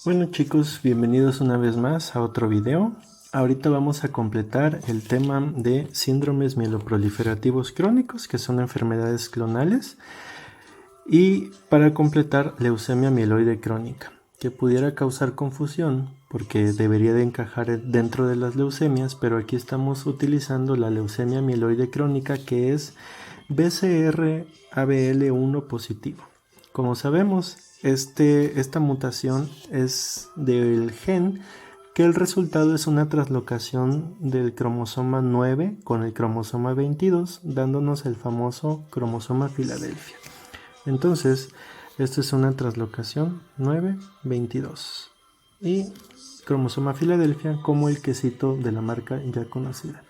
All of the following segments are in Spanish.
Bueno chicos, bienvenidos una vez más a otro video. Ahorita vamos a completar el tema de síndromes mieloproliferativos crónicos, que son enfermedades clonales, y para completar leucemia mieloide crónica, que pudiera causar confusión porque debería de encajar dentro de las leucemias, pero aquí estamos utilizando la leucemia mieloide crónica, que es BCR-ABL1 positivo. Como sabemos, esta mutación es del gen que el resultado es una translocación del cromosoma 9 con el cromosoma 22, dándonos el famoso cromosoma Filadelfia. Entonces, esto es una translocación 9-22 y cromosoma Filadelfia como el quesito de la marca ya conocida.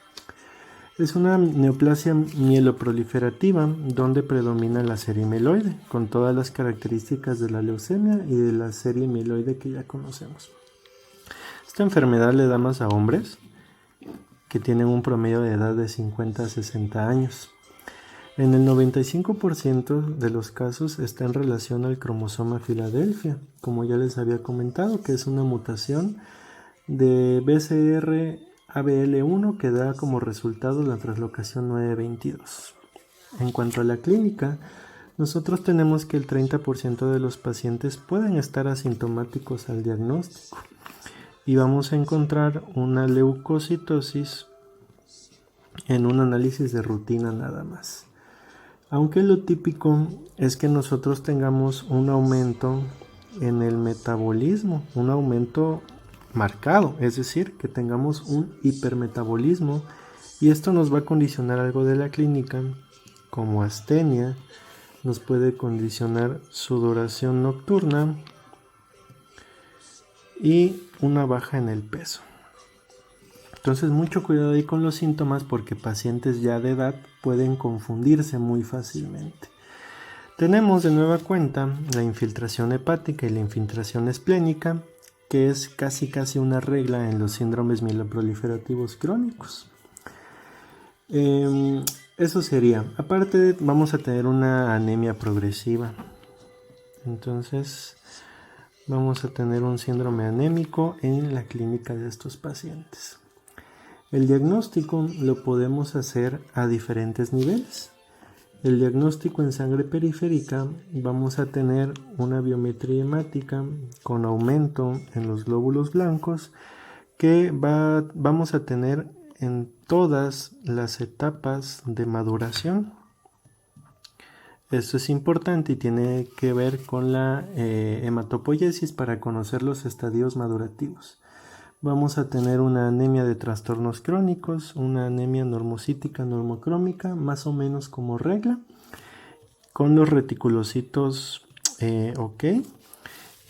Es una neoplasia mieloproliferativa donde predomina la serie mieloide, con todas las características de la leucemia y de la serie mieloide que ya conocemos. Esta enfermedad le da más a hombres que tienen un promedio de edad de 50 a 60 años. En el 95% de los casos está en relación al cromosoma Filadelfia, como ya les había comentado, que es una mutación de BCR-ABL1 que da como resultado la translocación 922. En cuanto a la clínica, nosotros tenemos que el 30% de los pacientes pueden estar asintomáticos al diagnóstico y vamos a encontrar una leucocitosis en un análisis de rutina nada más. Aunque lo típico es que nosotros tengamos un aumento en el metabolismo, un aumento marcado, es decir, que tengamos un hipermetabolismo, y esto nos va a condicionar algo de la clínica, como astenia, nos puede condicionar sudoración nocturna y una baja en el peso. Entonces mucho cuidado ahí con los síntomas porque pacientes ya de edad pueden confundirse muy fácilmente. Tenemos de nueva cuenta la infiltración hepática y la infiltración esplénica, que es casi una regla en los síndromes mieloproliferativos crónicos. Eso sería. Aparte vamos a tener una anemia progresiva. Entonces vamos a tener un síndrome anémico en la clínica de estos pacientes. El diagnóstico lo podemos hacer a diferentes niveles. El diagnóstico en sangre periférica, vamos a tener una biometría hemática con aumento en los glóbulos blancos que vamos a tener en todas las etapas de maduración. Esto es importante y tiene que ver con la hematopoiesis para conocer los estadios madurativos. Vamos a tener una anemia de trastornos crónicos, una anemia normocítica normocrómica, más o menos como regla, con los reticulocitos ok,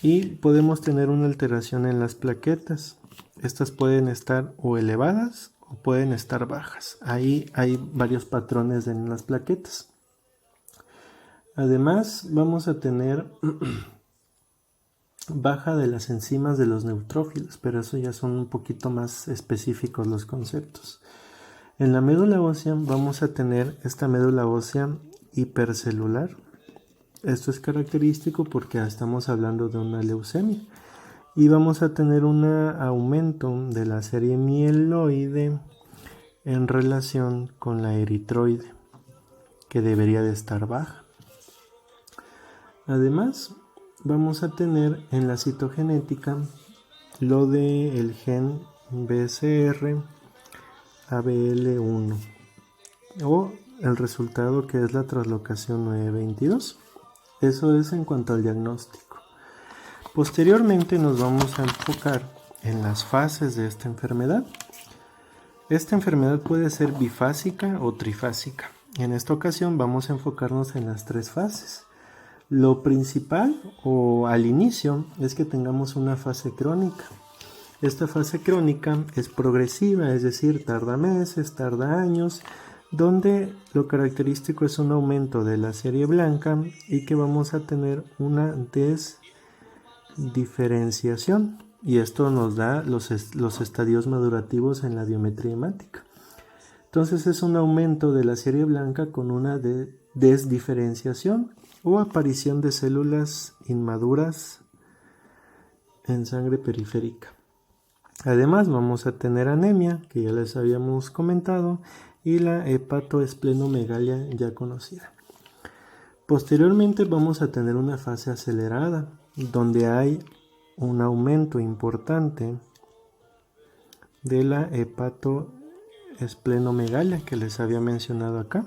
y podemos tener una alteración en las plaquetas. Estas pueden estar o elevadas o pueden estar bajas. Ahí hay varios patrones en las plaquetas. Además, vamos a tener baja de las enzimas de los neutrófilos, pero eso ya son un poquito más específicos los conceptos. En la médula ósea vamos a tener esta médula ósea hipercelular. Esto es característico porque estamos hablando de una leucemia. Y vamos a tener un aumento de la serie mieloide en relación con la eritroide, que debería de estar baja. Además, vamos a tener en la citogenética lo del gen BCR-ABL1 o el resultado que es la translocación 922. Eso es en cuanto al diagnóstico. Posteriormente nos vamos a enfocar en las fases de esta enfermedad. Esta enfermedad puede ser bifásica o trifásica. En esta ocasión vamos a enfocarnos en las tres fases. Lo principal o al inicio es que tengamos una fase crónica. Esta fase crónica es progresiva, es decir, tarda meses, tarda años, donde lo característico es un aumento de la serie blanca y que vamos a tener una desdiferenciación. Y esto nos da los estadios madurativos en la biometría hemática. Entonces es un aumento de la serie blanca con una desdiferenciación o aparición de células inmaduras en sangre periférica. Además vamos a tener anemia, que ya les habíamos comentado, y la hepatoesplenomegalia ya conocida. Posteriormente vamos a tener una fase acelerada, donde hay un aumento importante de la hepatoesplenomegalia que les había mencionado acá.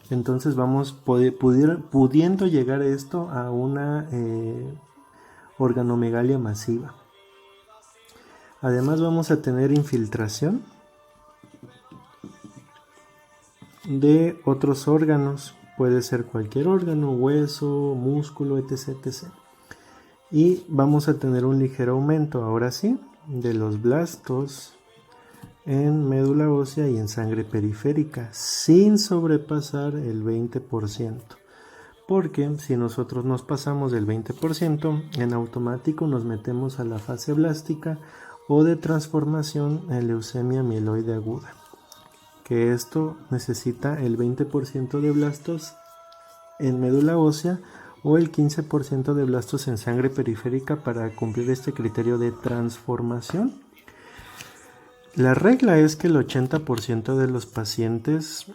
Entonces vamos pudiendo llegar esto a una organomegalia masiva. Además vamos a tener infiltración de otros órganos, puede ser cualquier órgano, hueso, músculo, etc, etc. Y vamos a tener un ligero aumento, ahora sí, de los blastos en médula ósea y en sangre periférica, sin sobrepasar el 20%. Porque si nosotros nos pasamos del 20%, en automático nos metemos a la fase blástica o de transformación en leucemia mieloide aguda, que esto necesita el 20% de blastos en médula ósea o el 15% de blastos en sangre periférica para cumplir este criterio de transformación. La regla es que el 80% de los pacientes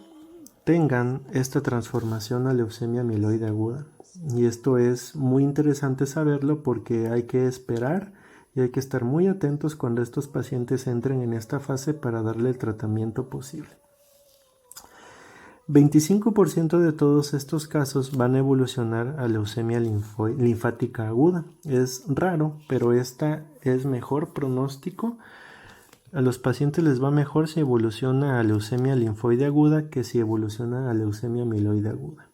tengan esta transformación a leucemia mieloide aguda. Y esto es muy interesante saberlo porque hay que esperar y hay que estar muy atentos cuando estos pacientes entren en esta fase para darle el tratamiento posible. 25% de todos estos casos van a evolucionar a leucemia linfática aguda. Es raro, pero esta es mejor pronóstico. A los pacientes les va mejor si evoluciona a leucemia linfoide aguda que si evoluciona a leucemia mieloide aguda.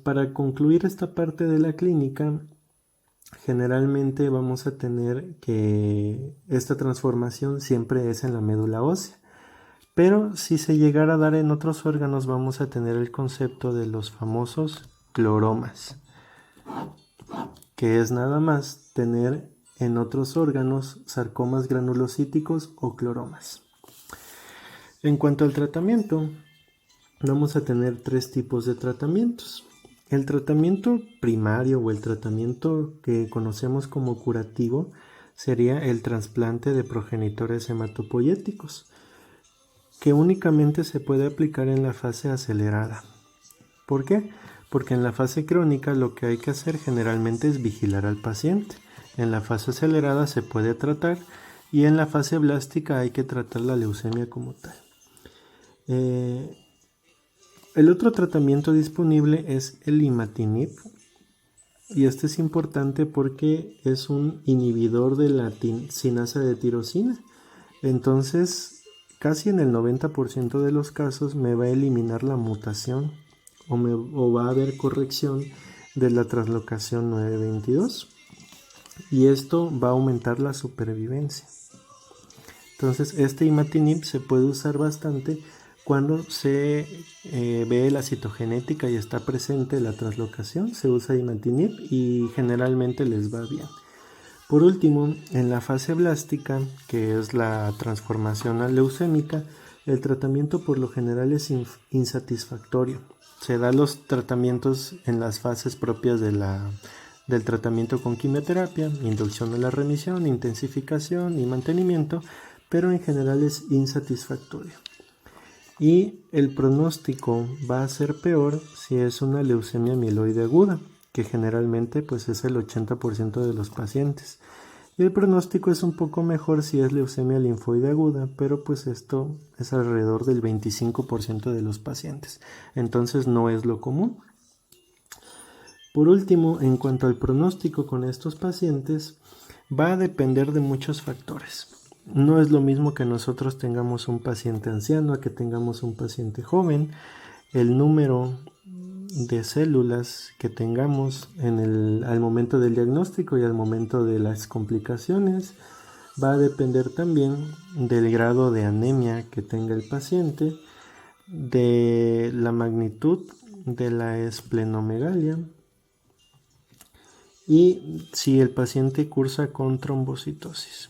Para concluir esta parte de la clínica, generalmente vamos a tener que esta transformación siempre es en la médula ósea. Pero si se llegara a dar en otros órganos, vamos a tener el concepto de los famosos cloromas, que es nada más tener en otros órganos sarcomas granulocíticos o cloromas. En cuanto al tratamiento, vamos a tener 3 tipos de tratamientos. El tratamiento primario o el tratamiento que conocemos como curativo sería el trasplante de progenitores hematopoyéticos, que únicamente se puede aplicar en la fase acelerada. ¿Por qué? Porque en la fase crónica lo que hay que hacer generalmente es vigilar al paciente. En la fase acelerada se puede tratar y en la fase blástica hay que tratar la leucemia como tal. El otro tratamiento disponible es el imatinib, y este es importante porque es un inhibidor de la sinasa de tirosina. Entonces, casi en el 90% de los casos me va a eliminar la mutación o va a haber corrección de la translocación 922. Y esto va a aumentar la supervivencia. Entonces este imatinib se puede usar bastante cuando se ve la citogenética y está presente la translocación. Se usa imatinib y generalmente les va bien. Por último, en la fase blástica, que es la transformación leucémica, el tratamiento por lo general es insatisfactorio. Se dan los tratamientos en las fases propias del tratamiento con quimioterapia, inducción de la remisión, intensificación y mantenimiento, pero en general es insatisfactorio. Y el pronóstico va a ser peor si es una leucemia mieloide aguda, que generalmente pues es el 80% de los pacientes. Y el pronóstico es un poco mejor si es leucemia linfoide aguda, pero pues esto es alrededor del 25% de los pacientes. Entonces no es lo común. Por último, en cuanto al pronóstico con estos pacientes, va a depender de muchos factores. No es lo mismo que nosotros tengamos un paciente anciano a que tengamos un paciente joven. El número de células que tengamos al momento del diagnóstico y al momento de las complicaciones va a depender también del grado de anemia que tenga el paciente, de la magnitud de la esplenomegalia y si el paciente cursa con trombocitosis.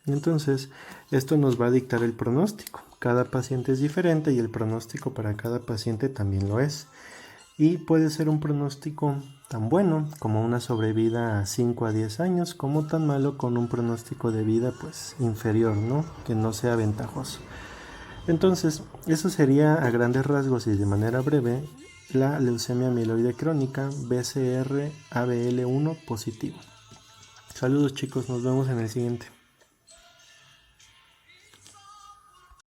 Entonces, esto nos va a dictar el pronóstico. Cada paciente es diferente y el pronóstico para cada paciente también lo es. y puede ser un pronóstico tan bueno como una sobrevida a 5 a 10 años, como tan malo con un pronóstico de vida pues inferior, ¿no? Que no sea ventajoso. Entonces, eso sería a grandes rasgos y de manera breve la leucemia amiloide crónica BCR-ABL1 positivo. Saludos chicos, nos vemos en el siguiente.